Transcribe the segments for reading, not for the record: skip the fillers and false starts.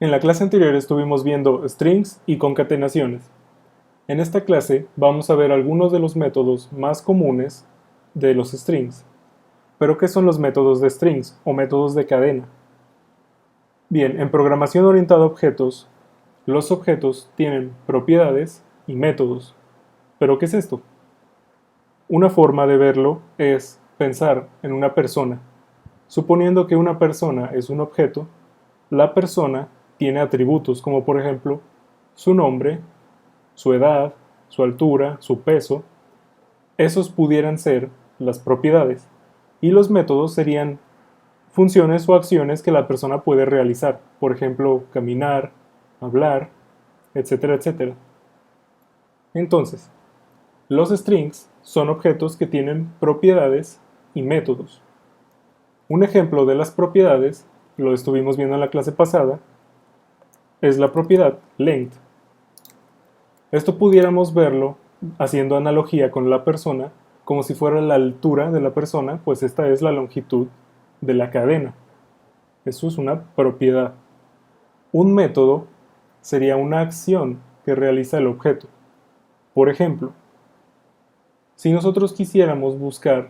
En la clase anterior estuvimos viendo strings y concatenaciones. En esta clase vamos a ver algunos de los métodos más comunes de los strings. ¿Pero qué son los métodos de strings o métodos de cadena? Bien, en programación orientada a objetos, los objetos tienen propiedades y métodos. ¿Pero qué es esto? Una forma de verlo es pensar en una persona. Suponiendo que una persona es un objeto, la persona tiene atributos como por ejemplo su nombre, su edad, su altura, su peso. Esos pudieran ser las propiedades. Y los métodos serían funciones o acciones que la persona puede realizar. Por ejemplo, caminar, hablar, etcétera, etcétera. Entonces, los strings son objetos que tienen propiedades y métodos. Un ejemplo de las propiedades, lo estuvimos viendo en la clase pasada, es la propiedad length. Esto pudiéramos verlo haciendo analogía con la persona, como si fuera la altura de la persona, pues esta es la longitud de la cadena. Eso es una propiedad. Un método sería una acción que realiza el objeto. Por ejemplo, si nosotros quisiéramos buscar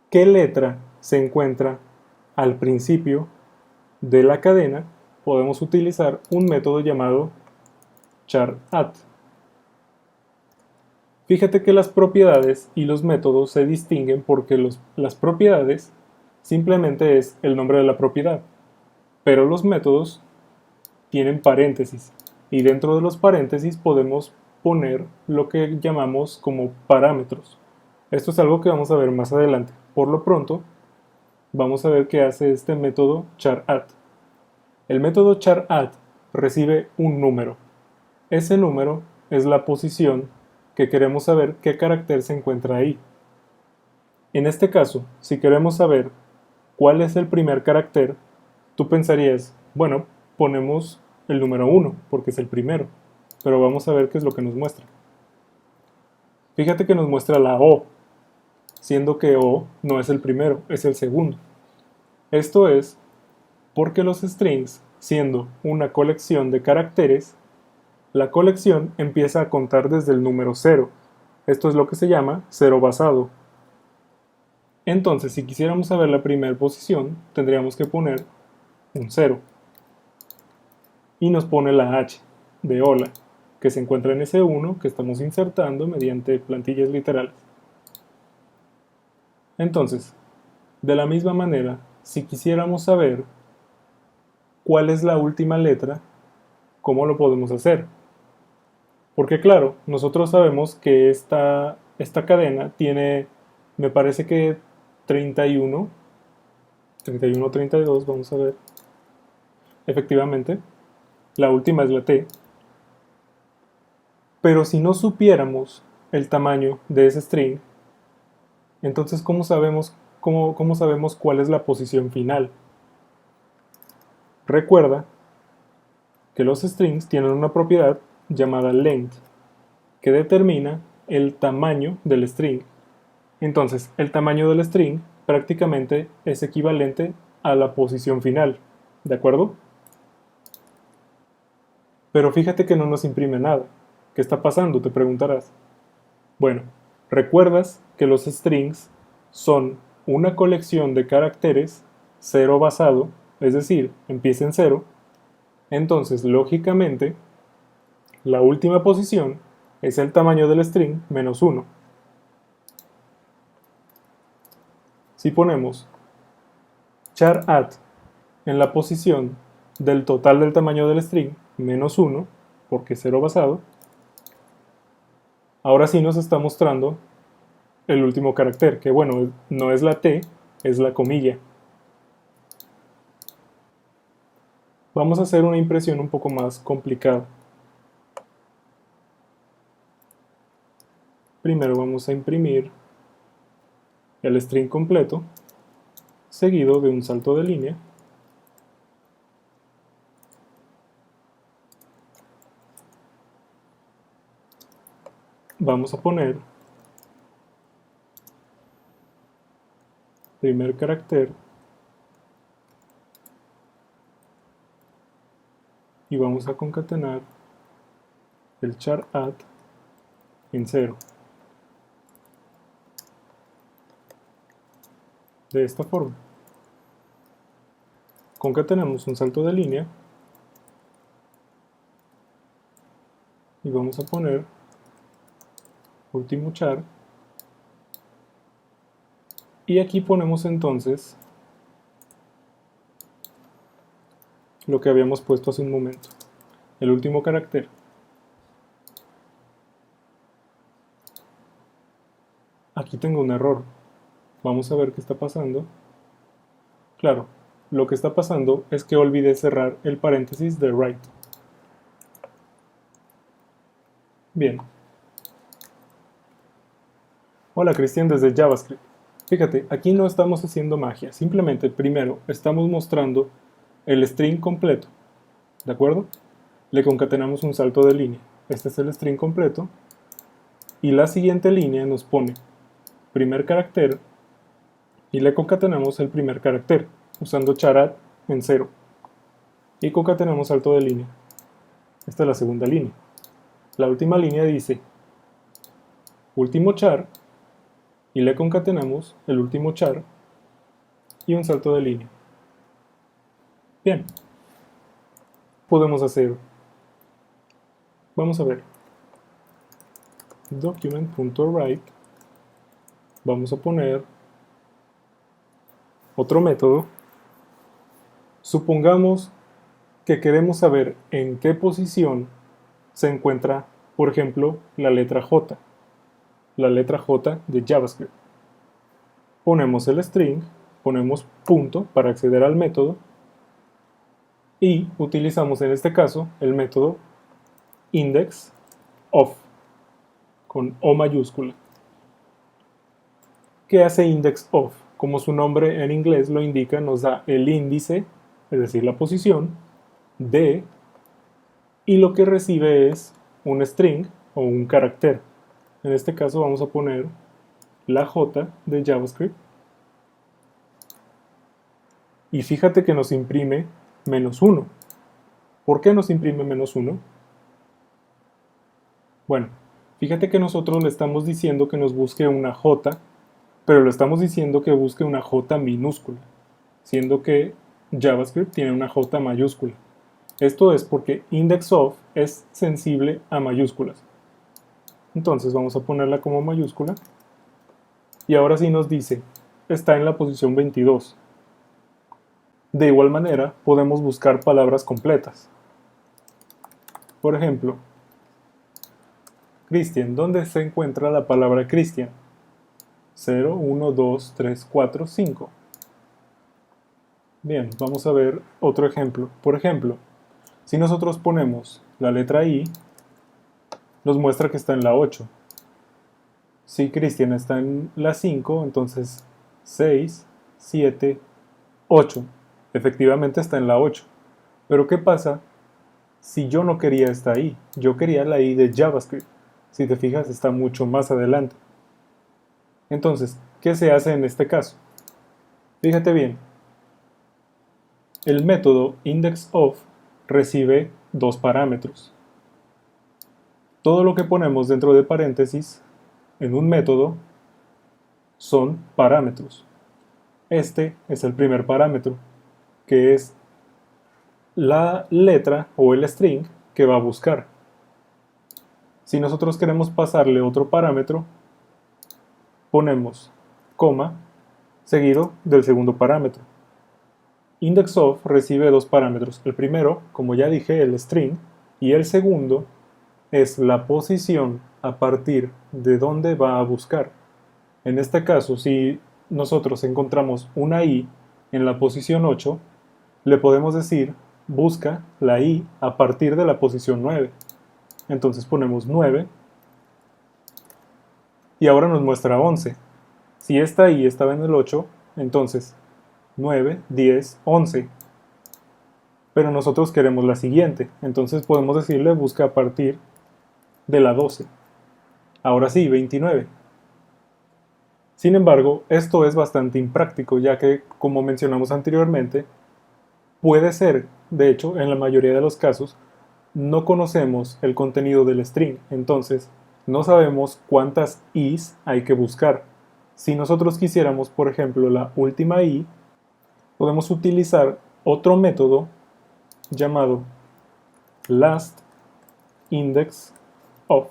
qué letra se encuentra al principio de la cadena, podemos utilizar un método llamado char@. Fíjate que las propiedades y los métodos se distinguen porque las propiedades simplemente es el nombre de la propiedad, pero los métodos tienen paréntesis y dentro de los paréntesis podemos poner lo que llamamos como parámetros. Esto es algo que vamos a ver más adelante. Por lo pronto, vamos a ver qué hace este método char@. El método char@, recibe un número. Ese número es la posición que queremos saber qué carácter se encuentra ahí. En este caso, si queremos saber cuál es el primer carácter, tú pensarías, bueno, ponemos el número 1 porque es el primero, pero vamos a ver qué es lo que nos muestra. Fíjate que nos muestra la O, siendo que O no es el primero, es el segundo. Esto es porque los strings, siendo una colección de caracteres, la colección empieza a contar desde el número 0. Esto es lo que se llama cero basado. Entonces, si quisiéramos saber la primera posición, tendríamos que poner un 0. Y nos pone la H de hola, que se encuentra en ese 1 que estamos insertando mediante plantillas literales. Entonces, de la misma manera, si quisiéramos saber cuál es la última letra, ¿cómo lo podemos hacer? Porque claro, nosotros sabemos que esta cadena tiene, me parece que 31, 31, 32, vamos a ver. Efectivamente, la última es la T. Pero si no supiéramos el tamaño de ese string, entonces ¿cómo sabemos cuál es la posición final? Recuerda que los strings tienen una propiedad llamada length, que determina el tamaño del string. Entonces, el tamaño del string prácticamente es equivalente a la posición final, ¿de acuerdo? Pero fíjate que no nos imprime nada. ¿Qué está pasando? Te preguntarás. Bueno, recuerdas que los strings son una colección de caracteres cero basado, es decir, empieza en cero. Entonces, lógicamente, la última posición es el tamaño del string menos 1. Si ponemos char@, en la posición del total del tamaño del string menos 1, porque es cero basado, ahora sí nos está mostrando el último carácter, que bueno, no es la T, es la comilla. Vamos a hacer una impresión un poco más complicada. Primero vamos a imprimir el string completo, seguido de un salto de línea. Vamos a poner primer carácter, y vamos a concatenar el char add en 0. De esta forma. Concatenamos un salto de línea y vamos a poner último char, y aquí ponemos entonces lo que habíamos puesto hace un momento, el último carácter. Aquí tengo un error. Vamos a ver qué está pasando. Claro, lo que está pasando es que olvidé cerrar el paréntesis de write. Bien. Hola Cristian desde JavaScript. Fíjate, aquí no estamos haciendo magia, simplemente primero estamos mostrando el string completo, ¿de acuerdo? Le concatenamos un salto de línea. Este es el string completo y la siguiente línea nos pone primer carácter y le concatenamos el primer carácter usando char en 0 y concatenamos salto de línea. Esta es la segunda línea. La última línea dice último char y le concatenamos el último char y un salto de línea. Bien, podemos hacer, vamos a ver, document.write, vamos a poner otro método. Supongamos que queremos saber en qué posición se encuentra, por ejemplo, la letra J de JavaScript. Ponemos el string, ponemos punto para acceder al método y utilizamos en este caso el método indexOf con O mayúscula. ¿Qué hace indexOf? Como su nombre en inglés lo indica, nos da el índice, es decir, la posición de, y lo que recibe es un string o un carácter. En este caso vamos a poner la J de JavaScript. Y fíjate que nos imprime -1. ¿Por qué nos imprime -1? Bueno, fíjate que nosotros le estamos diciendo que nos busque una J, pero le estamos diciendo que busque una J minúscula, siendo que JavaScript tiene una J mayúscula. Esto es porque indexOf es sensible a mayúsculas. Entonces vamos a ponerla como mayúscula. Y ahora sí nos dice, está en la posición 22. De igual manera, podemos buscar palabras completas. Por ejemplo, Cristian, ¿dónde se encuentra la palabra Cristian? 0, 1, 2, 3, 4, 5. Bien, vamos a ver otro ejemplo. Por ejemplo, si nosotros ponemos la letra I, nos muestra que está en la 8. Si Cristian está en la 5, entonces 6, 7, 8. Efectivamente está en la 8. Pero ¿qué pasa si yo no quería esta I? Yo quería la I de JavaScript. Si te fijas, está mucho más adelante. Entonces, ¿qué se hace en este caso? Fíjate bien. El método indexOf recibe dos parámetros. Todo lo que ponemos dentro de paréntesis en un método son parámetros. Este es el primer parámetro, que es la letra o el string que va a buscar. Si nosotros queremos pasarle otro parámetro, ponemos coma seguido del segundo parámetro. indexOf recibe dos parámetros. El primero, como ya dije, el string, y el segundo es la posición a partir de donde va a buscar. En este caso, si nosotros encontramos una I en la posición 8, le podemos decir busca la I a partir de la posición 9. Entonces ponemos 9 y ahora nos muestra 11. Si esta I estaba en el 8, entonces 9, 10, 11. Pero nosotros queremos la siguiente, entonces podemos decirle busca a partir de la 12. Ahora sí, 29. Sin embargo, esto es bastante impráctico, ya que, como mencionamos anteriormente, Puede ser, de hecho, en la mayoría de los casos, no conocemos el contenido del string, entonces no sabemos cuántas i's hay que buscar. Si nosotros quisiéramos, por ejemplo, la última i, podemos utilizar otro método llamado last index of.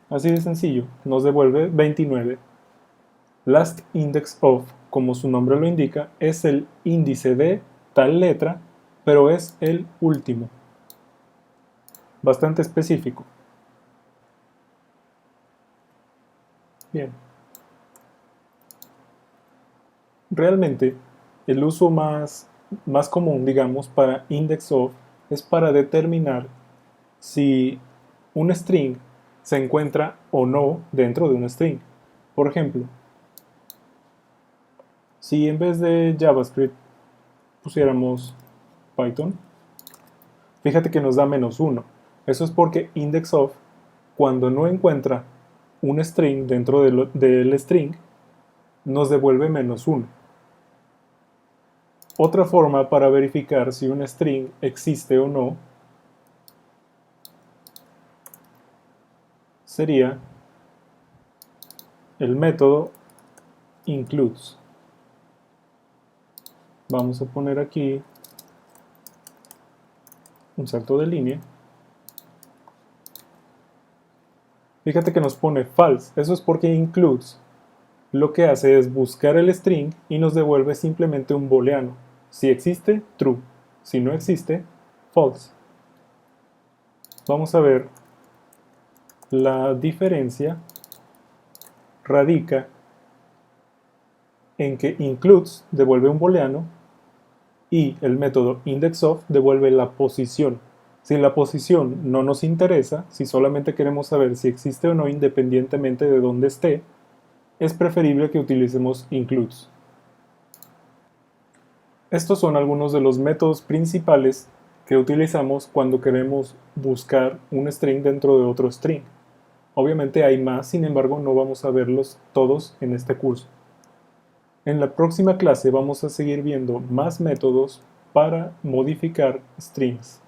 Así de sencillo, nos devuelve 29. Last index of, como su nombre lo indica, es el índice de tal letra, pero es el último. Bastante específico. Bien. Realmente, el uso más común, digamos, para index of es para determinar si un string se encuentra o no dentro de un string. Por ejemplo, si en vez de JavaScript pusiéramos Python, fíjate que nos da -1. Eso es porque index of, cuando no encuentra un string dentro del string, nos devuelve -1. Otra forma para verificar si un string existe o no sería el método includes. Vamos a poner aquí un salto de línea. Fíjate que nos pone false. Eso es porque includes lo que hace es buscar el string y nos devuelve simplemente un booleano. Si existe, true. Si no existe, false. Vamos a ver, la diferencia radica en que includes devuelve un booleano y el método indexOf devuelve la posición. Si la posición no nos interesa, si solamente queremos saber si existe o no independientemente de dónde esté, es preferible que utilicemos includes. Estos son algunos de los métodos principales que utilizamos cuando queremos buscar un string dentro de otro string. Obviamente hay más, sin embargo no vamos a verlos todos en este curso. En la próxima clase vamos a seguir viendo más métodos para modificar strings.